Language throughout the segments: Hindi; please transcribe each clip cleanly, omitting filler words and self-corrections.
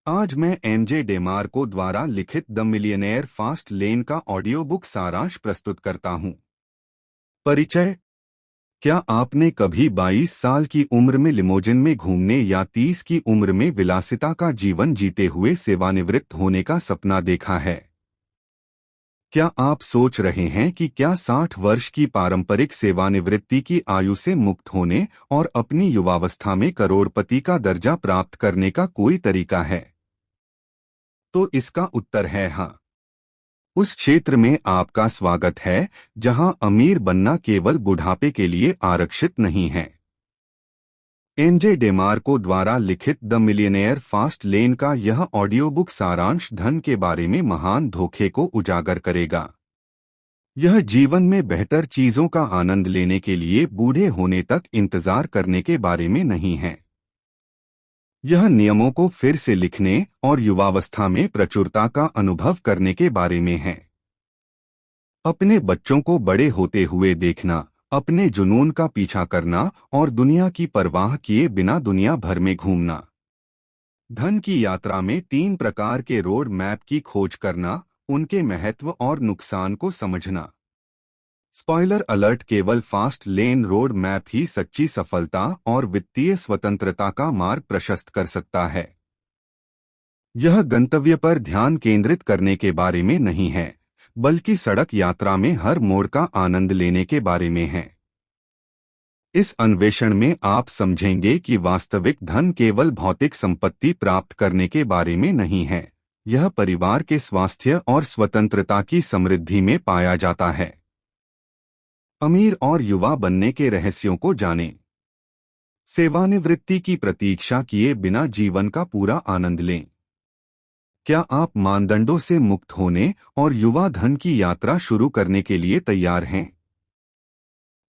आज मैं एमजे डेमार्को द्वारा लिखित द मिलियनेयर फास्ट लेन का ऑडियो बुक सारांश प्रस्तुत करता हूं। परिचय। क्या आपने कभी 22 साल की उम्र में लिमोजिन में घूमने या 30 की उम्र में विलासिता का जीवन जीते हुए सेवानिवृत्त होने का सपना देखा है? क्या आप सोच रहे हैं कि क्या 60 वर्ष की पारंपरिक सेवानिवृत्ति की आयु से मुक्त होने और अपनी युवावस्था में करोड़पति का दर्जा प्राप्त करने का कोई तरीका है? तो इसका उत्तर है हाँ। उस क्षेत्र में आपका स्वागत है जहां अमीर बनना केवल बुढ़ापे के लिए आरक्षित नहीं है। एमजे डेमार्को द्वारा लिखित द मिलियनेयर फास्ट लेन का यह ऑडियो बुक सारांश धन के बारे में महान धोखे को उजागर करेगा। यह जीवन में बेहतर चीजों का आनंद लेने के लिए बूढ़े होने तक इंतजार करने के बारे में नहीं है। यह नियमों को फिर से लिखने और युवावस्था में प्रचुरता का अनुभव करने के बारे में है। अपने बच्चों को बड़े होते हुए देखना, अपने जुनून का पीछा करना और दुनिया की परवाह किए बिना दुनिया भर में घूमना। धन की यात्रा में 3 प्रकार के रोड मैप की खोज करना, उनके महत्व और नुकसान को समझना। स्पॉइलर अलर्ट, केवल फास्ट लेन रोड मैप ही सच्ची सफलता और वित्तीय स्वतंत्रता का मार्ग प्रशस्त कर सकता है। यह गंतव्य पर ध्यान केंद्रित करने के बारे में नहीं है, बल्कि सड़क यात्रा में हर मोड़ का आनंद लेने के बारे में है। इस अन्वेषण में आप समझेंगे कि वास्तविक धन केवल भौतिक संपत्ति प्राप्त करने के बारे में नहीं है, यह परिवार के स्वास्थ्य और स्वतंत्रता की समृद्धि में पाया जाता है। अमीर और युवा बनने के रहस्यों को जानें। सेवानिवृत्ति की प्रतीक्षा किए बिना जीवन का पूरा आनंद लें। क्या आप मानदंडों से मुक्त होने और युवा धन की यात्रा शुरू करने के लिए तैयार हैं?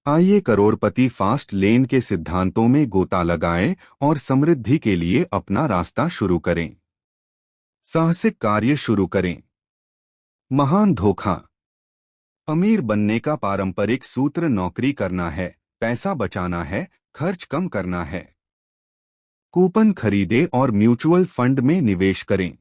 आइए करोड़पति फास्ट लेन के सिद्धांतों में गोता लगाएं और समृद्धि के लिए अपना रास्ता शुरू करें। साहसिक कार्य शुरू करें। महान धोखा। अमीर बनने का पारंपरिक सूत्र नौकरी करना है, पैसा बचाना है, खर्च कम करना है। कूपन खरीदें और म्यूचुअल फंड में निवेश करें।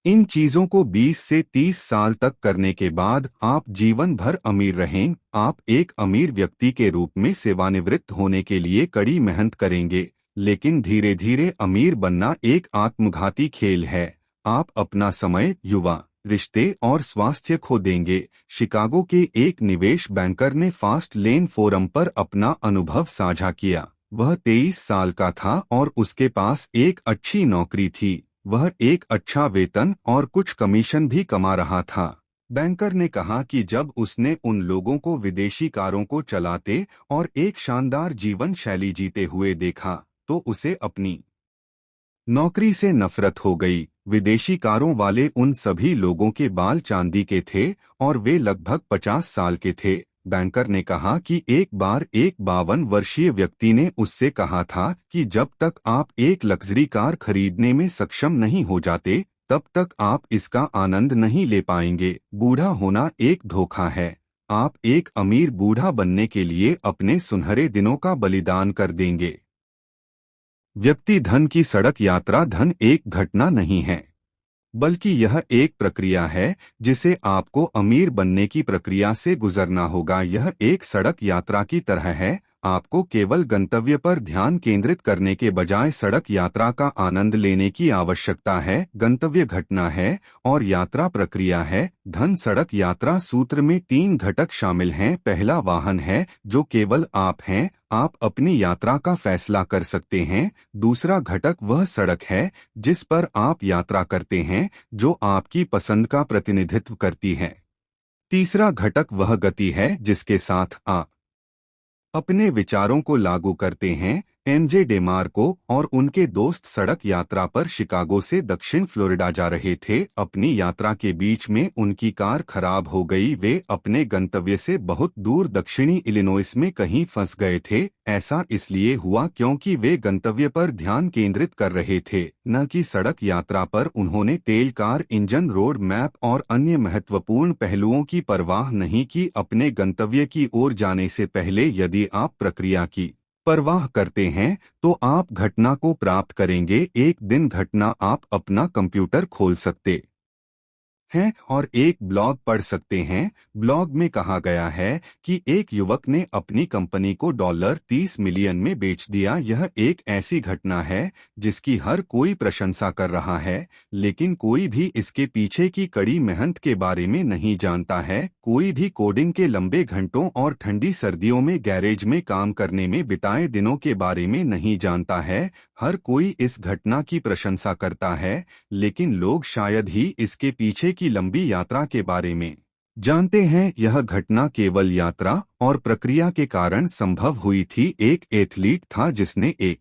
इन चीजों को 20 से 30 साल तक करने के बाद आप जीवन भर अमीर रहें। आप एक अमीर व्यक्ति के रूप में सेवानिवृत्त होने के लिए कड़ी मेहनत करेंगे, लेकिन धीरे धीरे अमीर बनना एक आत्मघाती खेल है। आप अपना समय, युवा, रिश्ते और स्वास्थ्य खो देंगे। शिकागो के एक निवेश बैंकर ने फास्ट लेन फोरम पर अपना अनुभव साझा किया। वह 23 साल का था और उसके पास एक अच्छी नौकरी थी। वह एक अच्छा वेतन और कुछ कमीशन भी कमा रहा था। बैंकर ने कहा कि जब उसने उन लोगों को विदेशी कारों को चलाते और एक शानदार जीवन शैली जीते हुए देखा, तो उसे अपनी नौकरी से नफरत हो गई। विदेशी कारों वाले उन सभी लोगों के बाल चांदी के थे और वे लगभग 50 साल के थे। बैंकर ने कहा कि एक बार एक 52 वर्षीय व्यक्ति ने उससे कहा था कि जब तक आप एक लग्जरी कार खरीदने में सक्षम नहीं हो जाते, तब तक आप इसका आनंद नहीं ले पाएंगे। बूढ़ा होना एक धोखा है। आप एक अमीर बूढ़ा बनने के लिए अपने सुनहरे दिनों का बलिदान कर देंगे। व्यक्ति धन की सड़क यात्रा धन एक घटना नहीं है, बल्कि यह एक प्रक्रिया है जिसे आपको अमीर बनने की प्रक्रिया से गुजरना होगा। यह एक सड़क यात्रा की तरह है। आपको केवल गंतव्य पर ध्यान केंद्रित करने के बजाय सड़क यात्रा का आनंद लेने की आवश्यकता है। गंतव्य घटना है और यात्रा प्रक्रिया है। धन सड़क यात्रा सूत्र में 3 घटक शामिल हैं। पहला वाहन है, जो केवल आप हैं। आप अपनी यात्रा का फैसला कर सकते हैं। दूसरा घटक वह सड़क है जिस पर आप यात्रा करते हैं, जो आपकी पसंद का प्रतिनिधित्व करती है। तीसरा घटक वह गति है जिसके साथ आप अपने विचारों को लागू करते हैं। एमजे डेमार्को और उनके दोस्त सड़क यात्रा पर शिकागो से दक्षिण फ्लोरिडा जा रहे थे। अपनी यात्रा के बीच में उनकी कार खराब हो गई। वे अपने गंतव्य से बहुत दूर दक्षिणी इलिनॉइस में कहीं फंस गए थे। ऐसा इसलिए हुआ क्योंकि वे गंतव्य पर ध्यान केंद्रित कर रहे थे, न कि सड़क यात्रा पर। उन्होंने तेल, कार, इंजन, रोड मैप और अन्य महत्वपूर्ण पहलुओं की परवाह नहीं की। अपने गंतव्य की ओर जाने से पहले यदि आप प्रक्रिया की परवाह करते हैं तो आप घटना को प्राप्त करेंगे। एक दिन घटना आप अपना कंप्यूटर खोल सकते हैं और एक ब्लॉग पढ़ सकते हैं। ब्लॉग में कहा गया है कि एक युवक ने अपनी कंपनी को $30 मिलियन में बेच दिया। यह एक ऐसी घटना है जिसकी हर कोई प्रशंसा कर रहा है, लेकिन कोई भी इसके पीछे की कड़ी मेहनत के बारे में नहीं जानता है। कोई भी कोडिंग के लंबे घंटों और ठंडी सर्दियों में गैरेज में काम करने में बिताए दिनों के बारे में नहीं जानता है। हर कोई इस घटना की प्रशंसा करता है, लेकिन लोग शायद ही इसके पीछे की लंबी यात्रा के बारे में जानते हैं। यह घटना केवल यात्रा और प्रक्रिया के कारण संभव हुई थी। एक एथलीट था जिसने एक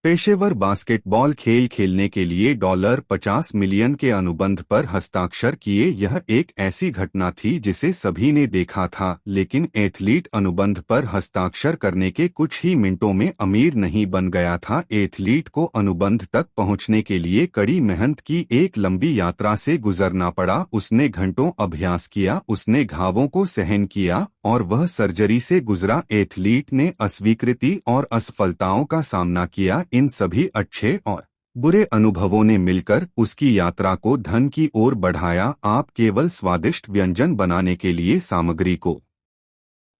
पेशेवर बास्केटबॉल खेल खेलने के लिए $50 मिलियन के अनुबंध पर हस्ताक्षर किए। यह एक ऐसी घटना थी जिसे सभी ने देखा था, लेकिन एथलीट अनुबंध पर हस्ताक्षर करने के कुछ ही मिनटों में अमीर नहीं बन गया था। एथलीट को अनुबंध तक पहुंचने के लिए कड़ी मेहनत की एक लंबी यात्रा से गुजरना पड़ा। उसने घंटों अभ्यास किया, उसने घावों को सहन किया और वह सर्जरी से गुजरा। एथलीट ने अस्वीकृति और असफलताओं का सामना किया। इन सभी अच्छे और बुरे अनुभवों ने मिलकर उसकी यात्रा को धन की ओर बढ़ाया। आप केवल स्वादिष्ट व्यंजन बनाने के लिए सामग्री को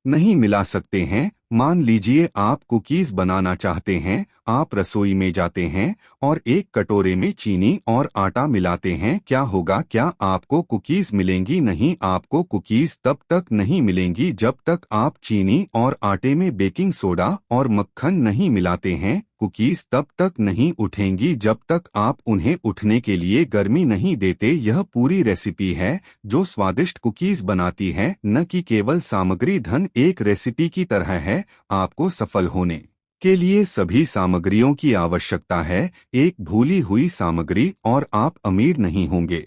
नहीं मिला सकते हैं। मान लीजिए आप कुकीज बनाना चाहते हैं। आप रसोई में जाते हैं और एक कटोरे में चीनी और आटा मिलाते हैं। क्या होगा? क्या आपको कुकीज मिलेंगी? नहीं, आपको कुकीज तब तक नहीं मिलेंगी जब तक आप चीनी और आटे में बेकिंग सोडा और मक्खन नहीं मिलाते हैं। कुकीज तब तक नहीं उठेंगी जब तक आप उन्हें उठने के लिए गर्मी नहीं देते। यह पूरी रेसिपी है जो स्वादिष्ट कुकीज बनाती है, न कि केवल सामग्री। धन एक रेसिपी की तरह है। आपको सफल होने के लिए सभी सामग्रियों की आवश्यकता है, एक भूली हुई सामग्री और आप अमीर नहीं होंगे।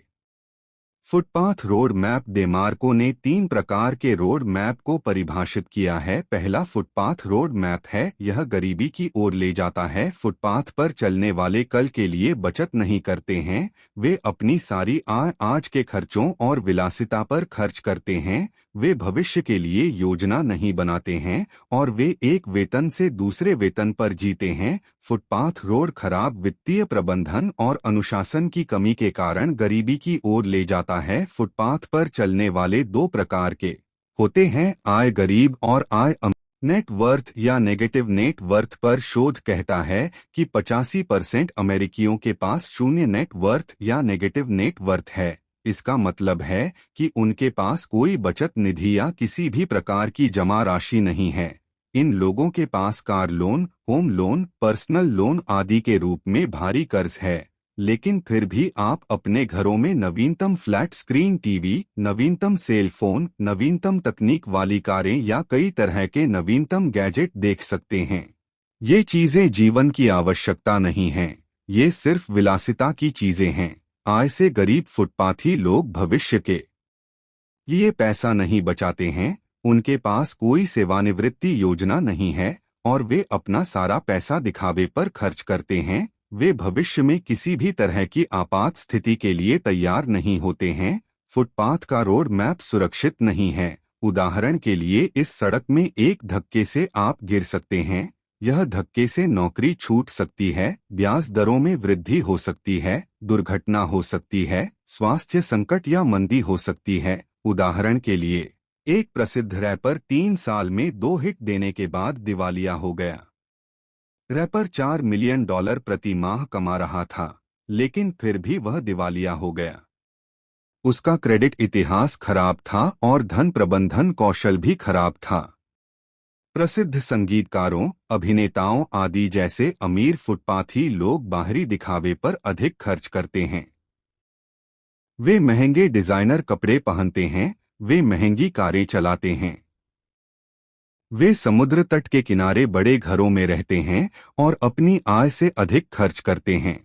Footpath road map. डेमार्को ने 3 प्रकार के रोड मैप को परिभाषित किया है। पहला फुटपाथ रोड मैप है। यह गरीबी की ओर ले जाता है। फुटपाथ पर चलने वाले कल के लिए बचत नहीं करते हैं। वे अपनी सारी आय आज के खर्चों और विलासिता पर खर्च करते हैं। वे भविष्य के लिए योजना नहीं बनाते हैं और वे एक वेतन से दूसरे वेतन पर जीते हैं। फुटपाथ रोड खराब वित्तीय प्रबंधन और अनुशासन की कमी के कारण गरीबी की ओर ले जाता है। फुटपाथ पर चलने वाले 2 प्रकार के होते हैं, आय गरीब और आय अमीर। नेट वर्थ या नेगेटिव नेट वर्थ पर शोध कहता है कि 85% अमेरिकियों के पास शून्य नेट वर्थ या नेगेटिव नेट वर्थ है। इसका मतलब है कि उनके पास कोई बचत निधि या किसी भी प्रकार की जमा राशि नहीं है। इन लोगों के पास car loan, home loan, personal loan आदि के रूप में भारी कर्ज है, लेकिन फिर भी आप अपने घरों में नवीनतम फ्लैट स्क्रीन टीवी, नवीनतम सेल फोन, नवीनतम तकनीक वाली कारें या कई तरह के नवीनतम गैजेट देख सकते हैं। ये चीजें जीवन की आवश्यकता नहीं हैं, ये सिर्फ विलासिता की चीजें हैं। आय से गरीब फुटपाथी लोग भविष्य के लिए पैसा नहीं बचाते हैं। उनके पास कोई सेवानिवृत्ति योजना नहीं है और वे अपना सारा पैसा दिखावे पर खर्च करते हैं। वे भविष्य में किसी भी तरह की आपात स्थिति के लिए तैयार नहीं होते हैं। फुटपाथ का रोड मैप सुरक्षित नहीं है। उदाहरण के लिए इस सड़क में एक धक्के से आप गिर सकते हैं। यह धक्के से नौकरी छूट सकती है, ब्याज दरों में वृद्धि हो सकती है, दुर्घटना हो सकती है, स्वास्थ्य संकट या मंदी हो सकती है। उदाहरण के लिए एक प्रसिद्ध रैपर 3 साल में 2 हिट देने के बाद दिवालिया हो गया। रैपर $4 मिलियन प्रति माह कमा रहा था, लेकिन फिर भी वह दिवालिया हो गया। उसका क्रेडिट इतिहास खराब था और धन प्रबंधन कौशल भी खराब था। प्रसिद्ध संगीतकारों, अभिनेताओं आदि जैसे अमीर फुटपाथी लोग बाहरी दिखावे पर अधिक खर्च करते हैं। वे महंगे डिजाइनर कपड़े पहनते हैं, वे महंगी कारें चलाते हैं, वे समुद्र तट के किनारे बड़े घरों में रहते हैं और अपनी आय से अधिक खर्च करते हैं।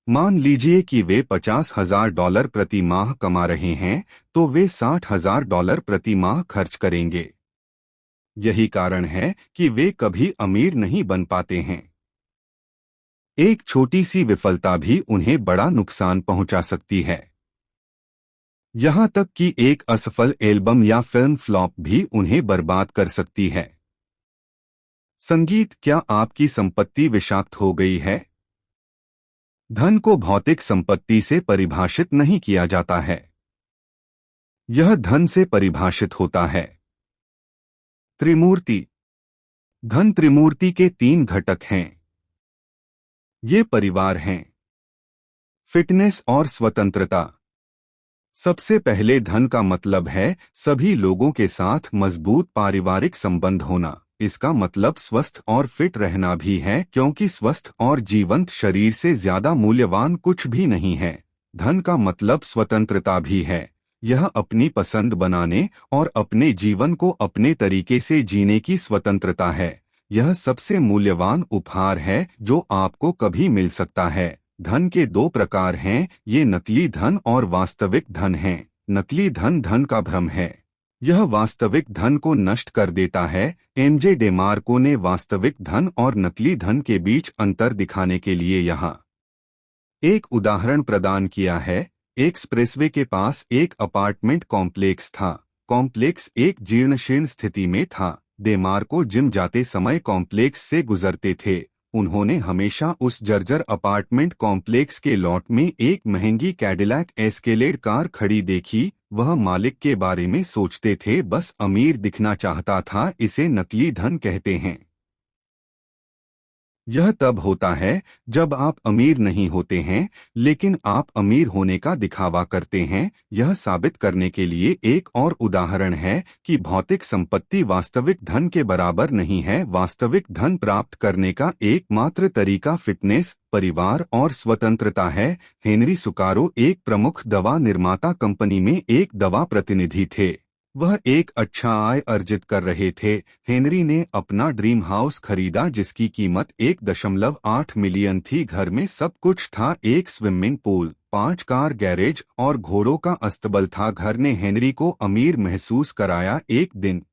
मान लीजिए कि वे $50,000 प्रति माह कमा रहे हैं, तो वे $60,000 प्रति माह खर्च करेंगे। यही कारण है कि वे कभी अमीर नहीं बन पाते हैं। एक छोटी सी विफलता भी उन्हें बड़ा नुकसान पहुंचा सकती है। यहां तक कि एक असफल एल्बम या फिल्म फ्लॉप भी उन्हें बर्बाद कर सकती है। संगीत, क्या आपकी संपत्ति विषाक्त हो गई है? धन को भौतिक संपत्ति से परिभाषित नहीं किया जाता है। यह धन से परिभाषित होता है। त्रिमूर्ति। धन त्रिमूर्ति के 3 घटक हैं। ये परिवार हैं, फिटनेस और स्वतंत्रता। सबसे पहले धन का मतलब है सभी लोगों के साथ मजबूत पारिवारिक संबंध होना। इसका मतलब स्वस्थ और फिट रहना भी है, क्योंकि स्वस्थ और जीवंत शरीर से ज्यादा मूल्यवान कुछ भी नहीं है। धन का मतलब स्वतंत्रता भी है। यह अपनी पसंद बनाने और अपने जीवन को अपने तरीके से जीने की स्वतंत्रता है। यह सबसे मूल्यवान उपहार है जो आपको कभी मिल सकता है। धन के 2 प्रकार हैं, ये नकली धन और वास्तविक धन हैं। नकली धन धन का भ्रम है। यह वास्तविक धन को नष्ट कर देता है। एमजे डेमार्को ने वास्तविक धन और नकली धन के बीच अंतर दिखाने के लिए यहाँ एक उदाहरण प्रदान किया है। एक्सप्रेसवे के पास एक अपार्टमेंट कॉम्प्लेक्स था। कॉम्प्लेक्स एक जीर्णशीर्ण स्थिति में था। डेमार्को जिम जाते समय कॉम्प्लेक्स से गुजरते थे। उन्होंने हमेशा उस जर्जर अपार्टमेंट कॉम्प्लेक्स के लॉट में एक महंगी कैडिलैक एस्केलेड कार खड़ी देखी। वह मालिक के बारे में सोचते थे, बस अमीर दिखना चाहता था। इसे नकली धन कहते हैं। यह तब होता है जब आप अमीर नहीं होते हैं, लेकिन आप अमीर होने का दिखावा करते हैं। यह साबित करने के लिए एक और उदाहरण है कि भौतिक संपत्ति वास्तविक धन के बराबर नहीं है। वास्तविक धन प्राप्त करने का एकमात्र तरीका फिटनेस, परिवार और स्वतंत्रता है। हेनरी सुकारो एक प्रमुख दवा निर्माता कंपनी में एक दवा प्रतिनिधि थे। वह एक अच्छा आय अर्जित कर रहे थे। हेनरी ने अपना ड्रीम हाउस खरीदा जिसकी कीमत 1.8 मिलियन थी। घर में सब कुछ था, एक स्विमिंग पूल, 5 कार गैरेज और घोड़ों का अस्तबल था। घर ने हेनरी को अमीर महसूस कराया। एक दिन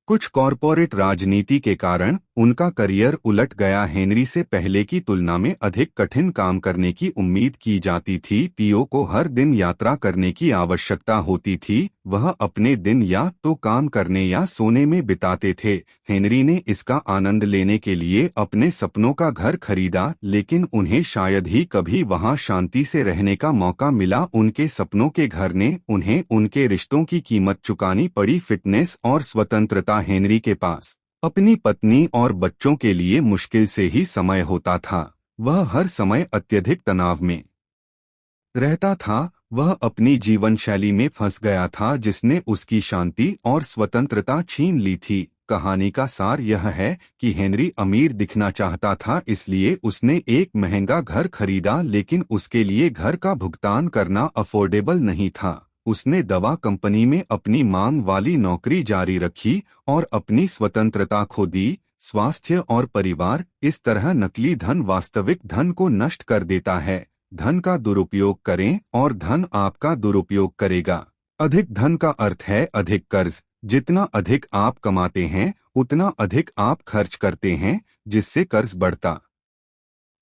कुछ कॉरपोरेट राजनीति के कारण उनका करियर उलट गया। हेनरी से पहले की तुलना में अधिक कठिन काम करने की उम्मीद की जाती थी। पीओ को हर दिन यात्रा करने की आवश्यकता होती थी। वह अपने दिन या तो काम करने या सोने में बिताते थे। हेनरी ने इसका आनंद लेने के लिए अपने सपनों का घर खरीदा, लेकिन उन्हें शायद ही कभी वहां शांति से रहने का मौका मिला। उनके सपनों के घर ने उन्हें उनके रिश्तों की कीमत चुकानी पड़ी। फिटनेस और स्वतंत्रता। हेनरी के पास अपनी पत्नी और बच्चों के लिए मुश्किल से ही समय होता था। वह हर समय अत्यधिक तनाव में रहता था। वह अपनी जीवन शैली में फंस गया था जिसने उसकी शांति और स्वतंत्रता छीन ली थी। कहानी का सार यह है कि हेनरी अमीर दिखना चाहता था, इसलिए उसने एक महंगा घर खरीदा, लेकिन उसके लिए घर का भुगतान करना अफोर्डेबल नहीं था। उसने दवा कंपनी में अपनी मांग वाली नौकरी जारी रखी और अपनी स्वतंत्रता खो दी। स्वास्थ्य और परिवार। इस तरह नकली धन वास्तविक धन को नष्ट कर देता है। धन का दुरुपयोग करें और धन आपका दुरुपयोग करेगा। अधिक धन का अर्थ है अधिक कर्ज। जितना अधिक आप कमाते हैं उतना अधिक आप खर्च करते हैं, जिससे कर्ज बढ़ता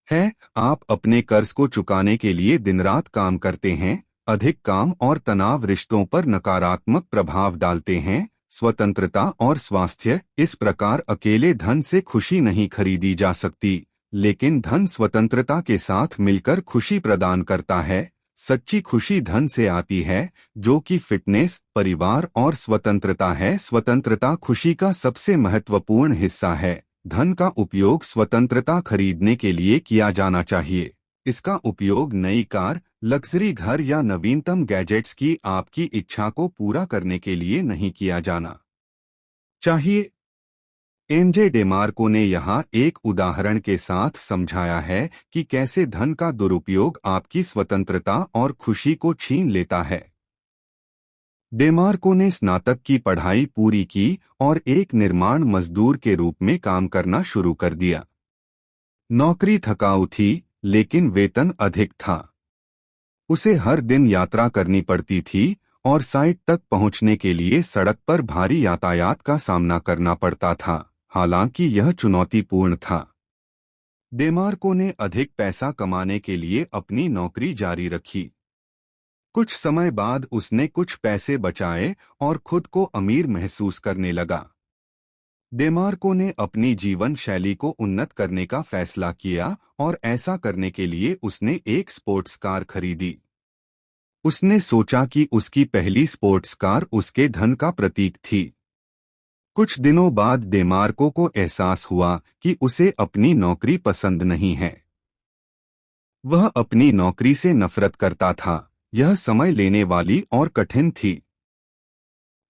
है। आप अपने कर्ज को चुकाने के लिए दिन रात काम करते हैं। अधिक काम और तनाव रिश्तों पर नकारात्मक प्रभाव डालते हैं। स्वतंत्रता और स्वास्थ्य। इस प्रकार अकेले धन से खुशी नहीं खरीदी जा सकती, लेकिन धन स्वतंत्रता के साथ मिलकर खुशी प्रदान करता है। सच्ची खुशी धन से आती है, जो कि फिटनेस, परिवार और स्वतंत्रता है। स्वतंत्रता खुशी का सबसे महत्वपूर्ण हिस्सा है। धन का उपयोग स्वतंत्रता खरीदने के लिए किया जाना चाहिए। इसका उपयोग नई कार, लग्जरी घर या नवीनतम गैजेट्स की आपकी इच्छा को पूरा करने के लिए नहीं किया जाना चाहिए। एमजे डेमार्को ने यहाँ एक उदाहरण के साथ समझाया है कि कैसे धन का दुरुपयोग आपकी स्वतंत्रता और खुशी को छीन लेता है। डेमार्को ने स्नातक की पढ़ाई पूरी की और एक निर्माण मजदूर के रूप में काम करना शुरू कर दिया। नौकरी थकाऊ थी, लेकिन वेतन अधिक था। उसे हर दिन यात्रा करनी पड़ती थी और साइट तक पहुंचने के लिए सड़क पर भारी यातायात का सामना करना पड़ता था। हालांकि यह चुनौतीपूर्ण था। डेमार्को ने अधिक पैसा कमाने के लिए अपनी नौकरी जारी रखी। कुछ समय बाद उसने कुछ पैसे बचाए और खुद को अमीर महसूस करने लगा। डेमार्को ने अपनी जीवन शैली को उन्नत करने का फैसला किया और ऐसा करने के लिए उसने एक स्पोर्ट्स कार खरीदी। उसने सोचा कि उसकी पहली स्पोर्ट्स कार उसके धन का प्रतीक थी। कुछ दिनों बाद डेमार्को को एहसास हुआ कि उसे अपनी नौकरी पसंद नहीं है। वह अपनी नौकरी से नफरत करता था। यह समय लेने वाली और कठिन थी।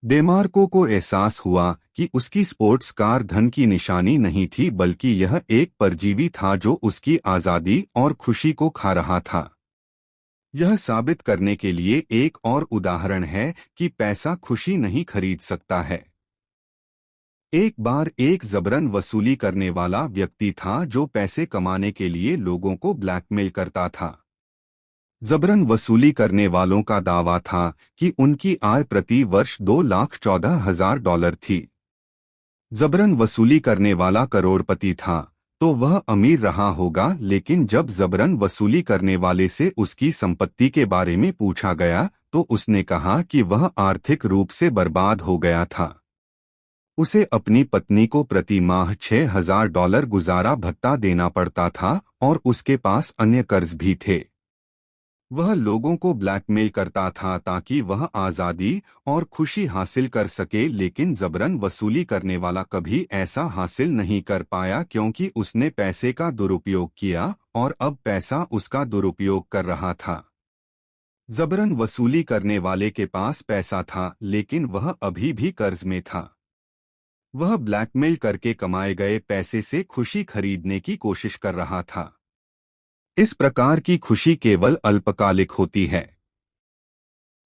डेमार्को को एहसास हुआ कि उसकी स्पोर्ट्स कार धन की निशानी नहीं थी, बल्कि यह एक परजीवी था जो उसकी आज़ादी और खुशी को खा रहा था। यह साबित करने के लिए एक और उदाहरण है कि पैसा खुशी नहीं खरीद सकता है। एक बार एक जबरन वसूली करने वाला व्यक्ति था जो पैसे कमाने के लिए लोगों को ब्लैकमेल करता था। जबरन वसूली करने वालों का दावा था कि उनकी आय प्रति वर्ष $2,14,000 थी। जबरन वसूली करने वाला करोड़पति था तो वह अमीर रहा होगा, लेकिन जब जबरन वसूली करने वाले से उसकी संपत्ति के बारे में पूछा गया तो उसने कहा कि वह आर्थिक रूप से बर्बाद हो गया था। उसे अपनी पत्नी को प्रति माह $6,000 गुजारा भत्ता देना पड़ता था और उसके पास अन्य कर्ज भी थे। वह लोगों को ब्लैकमेल करता था ताकि वह आज़ादी और खुशी हासिल कर सके, लेकिन जबरन वसूली करने वाला कभी ऐसा हासिल नहीं कर पाया क्योंकि उसने पैसे का दुरुपयोग किया और अब पैसा उसका दुरुपयोग कर रहा था। जबरन वसूली करने वाले के पास पैसा था, लेकिन वह अभी भी कर्ज में था। वह ब्लैकमेल करके कमाए गए पैसे से खुशी खरीदने की कोशिश कर रहा था। इस प्रकार की खुशी केवल अल्पकालिक होती है।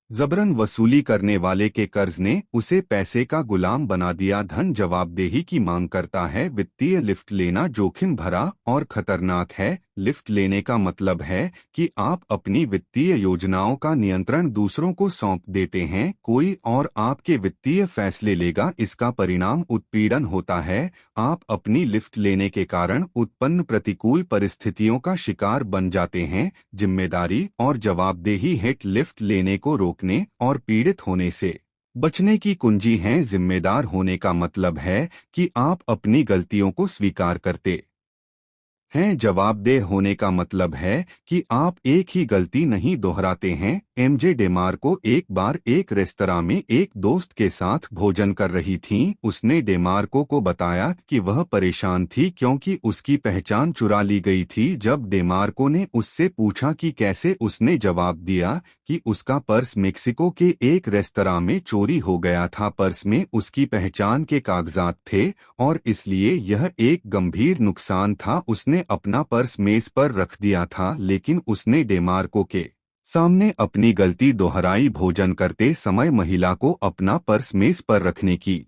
जबरन वसूली करने वाले के कर्ज ने उसे पैसे का गुलाम बना दिया। धन जवाबदेही की मांग करता है। वित्तीय लिफ्ट लेना जोखिम भरा और खतरनाक है। लिफ्ट लेने का मतलब है कि आप अपनी वित्तीय योजनाओं का नियंत्रण दूसरों को सौंप देते हैं। कोई और आपके वित्तीय फैसले लेगा। इसका परिणाम उत्पीड़न होता है। आप अपनी लिफ्ट लेने के कारण उत्पन्न प्रतिकूल परिस्थितियों का शिकार बन जाते हैं। जिम्मेदारी और जवाबदेही हिट लिफ्ट लेने को रोकने और पीड़ित होने से बचने की कुंजी हैं। जिम्मेदार होने का मतलब है कि आप अपनी गलतियों को स्वीकार करते हैं। जवाबदेह होने का मतलब है कि आप एक ही गलती नहीं दोहराते हैं। एमजे डेमार्को एक बार एक रेस्तरां में एक दोस्त के साथ भोजन कर रही थीं। उसने डेमार्को को बताया कि वह परेशान थी क्योंकि उसकी पहचान चुरा ली गई थी। जब डेमार्को ने उससे पूछा कि कैसे, उसने जवाब दिया कि उसका पर्स मेक्सिको के एक रेस्तरां में चोरी हो गया था। पर्स में उसकी पहचान के कागजात थे और इसलिए यह एक गंभीर नुकसान था। उसने अपना पर्स मेज पर रख दिया था, लेकिन उसने डेमार्को के सामने अपनी गलती दोहराई। भोजन करते समय महिला को अपना पर्स मेज पर रखने की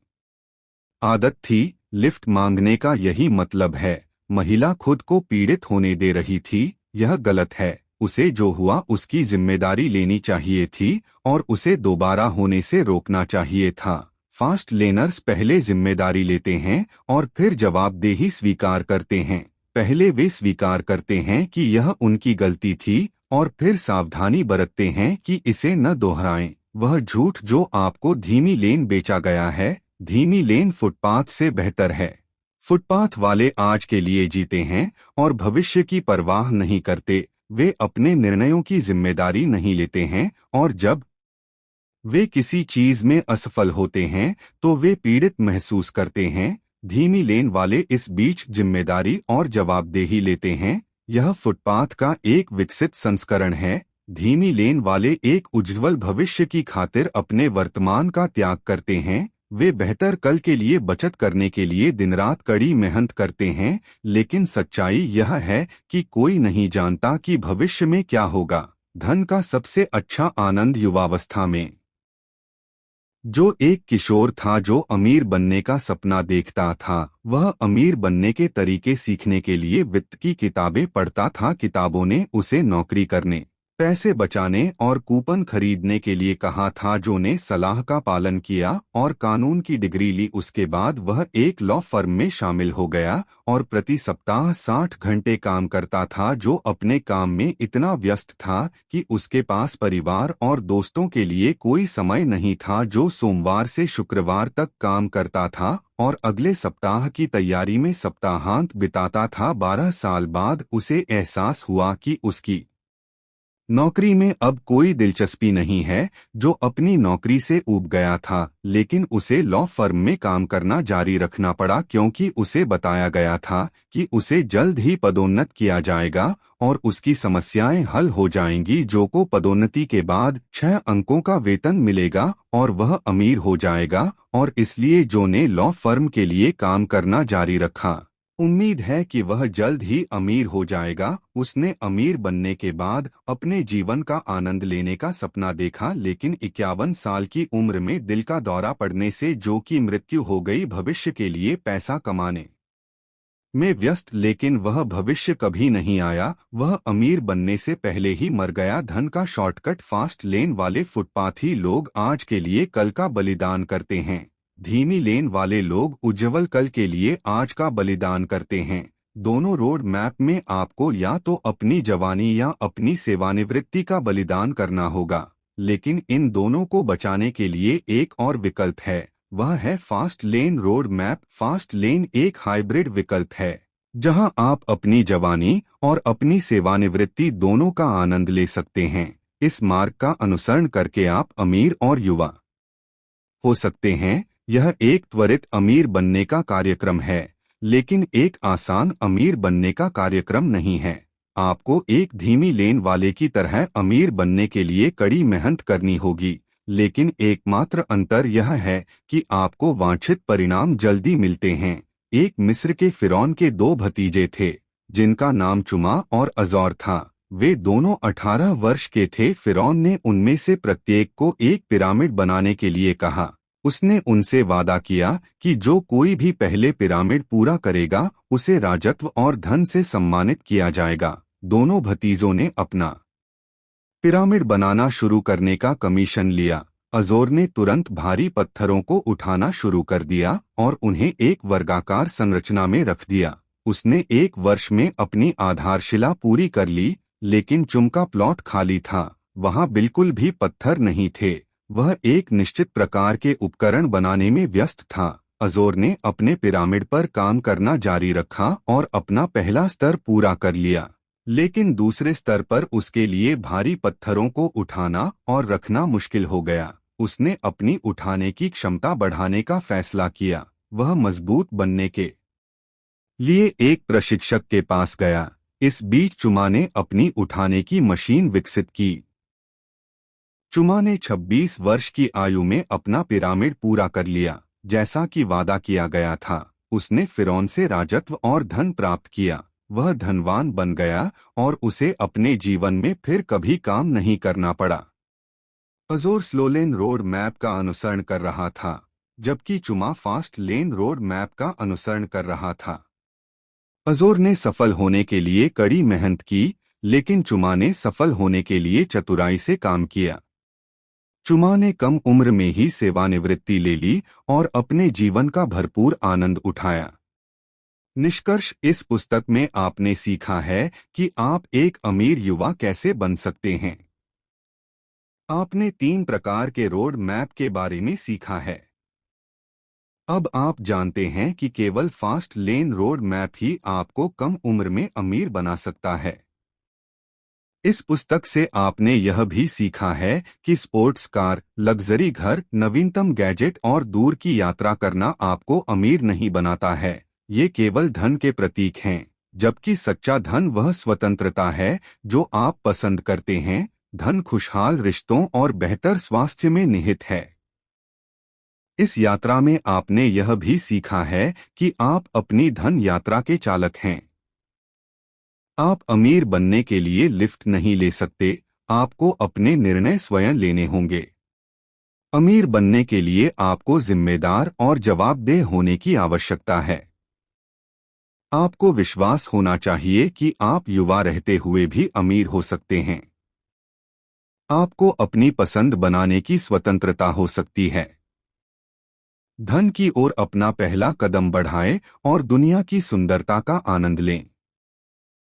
आदत थी। लिफ्ट मांगने का यही मतलब है। महिला खुद को पीड़ित होने दे रही थी। यह गलत है। उसे जो हुआ उसकी जिम्मेदारी लेनी चाहिए थी और उसे दोबारा होने से रोकना चाहिए था। फास्ट लेनर्स पहले जिम्मेदारी लेते हैं और फिर जवाबदेही स्वीकार करते हैं। पहले वे स्वीकार करते हैं कि यह उनकी गलती थी और फिर सावधानी बरतते हैं कि इसे न दोहराएं। वह झूठ जो आपको धीमी लेन बेचा गया है, धीमी लेन फुटपाथ से बेहतर है। फुटपाथ वाले आज के लिए जीते हैं और भविष्य की परवाह नहीं करते। वे अपने निर्णयों की जिम्मेदारी नहीं लेते हैं और जब वे किसी चीज में असफल होते हैं तो वे पीड़ित महसूस करते हैं। धीमी लेन वाले इस बीच जिम्मेदारी और जवाबदेही लेते हैं। यह फुटपाथ का एक विकसित संस्करण है। धीमी लेन वाले एक उज्ज्वल भविष्य की खातिर अपने वर्तमान का त्याग करते हैं। वे बेहतर कल के लिए बचत करने के लिए दिन रात कड़ी मेहनत करते हैं, लेकिन सच्चाई यह है कि कोई नहीं जानता कि भविष्य में क्या होगा। धन का सबसे अच्छा आनंद युवावस्था में जो एक किशोर था जो अमीर बनने का सपना देखता था, वह अमीर बनने के तरीके सीखने के लिए वित्त की किताबें पढ़ता था। किताबों ने उसे नौकरी करने पैसे बचाने और कूपन खरीदने के लिए कहा था। जो ने सलाह का पालन किया और कानून की डिग्री ली। उसके बाद वह एक लॉ फर्म में शामिल हो गया और प्रति सप्ताह 60 घंटे काम करता था। जो अपने काम में इतना व्यस्त था कि उसके पास परिवार और दोस्तों के लिए कोई समय नहीं था। जो सोमवार से शुक्रवार तक काम करता था और अगले सप्ताह की तैयारी में सप्ताहांत बिताता था। 12 साल बाद उसे एहसास हुआ कि उसकी नौकरी में अब कोई दिलचस्पी नहीं है। जो अपनी नौकरी से ऊब गया था, लेकिन उसे लॉ फर्म में काम करना जारी रखना पड़ा क्योंकि उसे बताया गया था कि उसे जल्द ही पदोन्नत किया जाएगा और उसकी समस्याएं हल हो जाएंगी। जो को पदोन्नति के बाद 6 अंकों का वेतन मिलेगा और वह अमीर हो जाएगा और इसलिए जो ने लॉ फर्म के लिए काम करना जारी रखा। उम्मीद है कि वह जल्द ही अमीर हो जाएगा। उसने अमीर बनने के बाद अपने जीवन का आनंद लेने का सपना देखा, लेकिन 51 साल की उम्र में दिल का दौरा पड़ने से जो की मृत्यु हो गई। भविष्य के लिए पैसा कमाने में व्यस्त, लेकिन वह भविष्य कभी नहीं आया। वह अमीर बनने से पहले ही मर गया। धन का शॉर्टकट, फास्ट लेन वाले फुटपाथी लोग आज के लिए कल का बलिदान करते हैं। धीमी लेन वाले लोग उज्जवल कल के लिए आज का बलिदान करते हैं। दोनों रोड मैप में आपको या तो अपनी जवानी या अपनी सेवानिवृत्ति का बलिदान करना होगा, लेकिन इन दोनों को बचाने के लिए एक और विकल्प है। वह है fast lane road map. Fast lane एक हाइब्रिड विकल्प है जहां आप अपनी जवानी और अपनी सेवानिवृत्ति दोनों का आनंद ले सकते हैं। इस मार्ग का अनुसरण करके आप अमीर और युवा हो सकते हैं। यह एक त्वरित अमीर बनने का कार्यक्रम है, लेकिन एक आसान अमीर बनने का कार्यक्रम नहीं है। आपको एक धीमी लेन वाले की तरह अमीर बनने के लिए कड़ी मेहनत करनी होगी, लेकिन एकमात्र अंतर यह है कि आपको वांछित परिणाम जल्दी मिलते हैं। एक मिस्र के फिरौन के 2 भतीजे थे जिनका नाम चुमा और अजौर था। वे दोनों 18 वर्ष के थे। फिरौन ने उनमें से प्रत्येक को एक पिरामिड बनाने के लिए कहा। उसने उनसे वादा किया कि जो कोई भी पहले पिरामिड पूरा करेगा उसे राजत्व और धन से सम्मानित किया जाएगा। दोनों भतीजों ने अपना पिरामिड बनाना शुरू करने का कमीशन लिया। अजोर ने तुरंत भारी पत्थरों को उठाना शुरू कर दिया और उन्हें एक वर्गाकार संरचना में रख दिया। उसने 1 वर्ष में अपनी आधारशिला पूरी कर ली, लेकिन चुम का प्लॉट खाली था। वहां बिल्कुल भी पत्थर नहीं थे। वह एक निश्चित प्रकार के उपकरण बनाने में व्यस्त था। अजोर ने अपने पिरामिड पर काम करना जारी रखा और अपना पहला स्तर पूरा कर लिया, लेकिन दूसरे स्तर पर उसके लिए भारी पत्थरों को उठाना और रखना मुश्किल हो गया। उसने अपनी उठाने की क्षमता बढ़ाने का फैसला किया। वह मजबूत बनने के लिए एक प्रशिक्षक के पास गया। इस बीच चुमा ने अपनी उठाने की मशीन विकसित की। चुमा ने 26 वर्ष की आयु में अपना पिरामिड पूरा कर लिया, जैसा कि वादा किया गया था। उसने फिरौन से राजत्व और धन प्राप्त किया। वह धनवान बन गया और उसे अपने जीवन में फिर कभी काम नहीं करना पड़ा। अजोर स्लो लेन रोड मैप का अनुसरण कर रहा था, जबकि चुमा फास्ट लेन रोड मैप का अनुसरण कर रहा था। अजोर ने सफल होने के लिए कड़ी मेहनत की, लेकिन चुमा ने सफल होने के लिए चतुराई से काम किया। चुमा ने कम उम्र में ही सेवानिवृत्ति ले ली और अपने जीवन का भरपूर आनंद उठाया। निष्कर्ष, इस पुस्तक में आपने सीखा है कि आप एक अमीर युवा कैसे बन सकते हैं। आपने 3 प्रकार के रोड मैप के बारे में सीखा है। अब आप जानते हैं कि केवल फास्ट लेन रोड मैप ही आपको कम उम्र में अमीर बना सकता है। इस पुस्तक से आपने यह भी सीखा है कि स्पोर्ट्स कार, लग्जरी घर, नवीनतम गैजेट और दूर की यात्रा करना आपको अमीर नहीं बनाता है। ये केवल धन के प्रतीक हैं, जबकि सच्चा धन वह स्वतंत्रता है जो आप पसंद करते हैं। धन खुशहाल रिश्तों और बेहतर स्वास्थ्य में निहित है। इस यात्रा में आपने यह भी सीखा है कि आप अपनी धन यात्रा के चालक हैं। आप अमीर बनने के लिए लिफ्ट नहीं ले सकते, आपको अपने निर्णय स्वयं लेने होंगे। अमीर बनने के लिए आपको जिम्मेदार और जवाबदेह होने की आवश्यकता है। आपको विश्वास होना चाहिए कि आप युवा रहते हुए भी अमीर हो सकते हैं। आपको अपनी पसंद बनाने की स्वतंत्रता हो सकती है। धन की ओर अपना पहला कदम बढ़ाएं और दुनिया की सुंदरता का आनंद लें।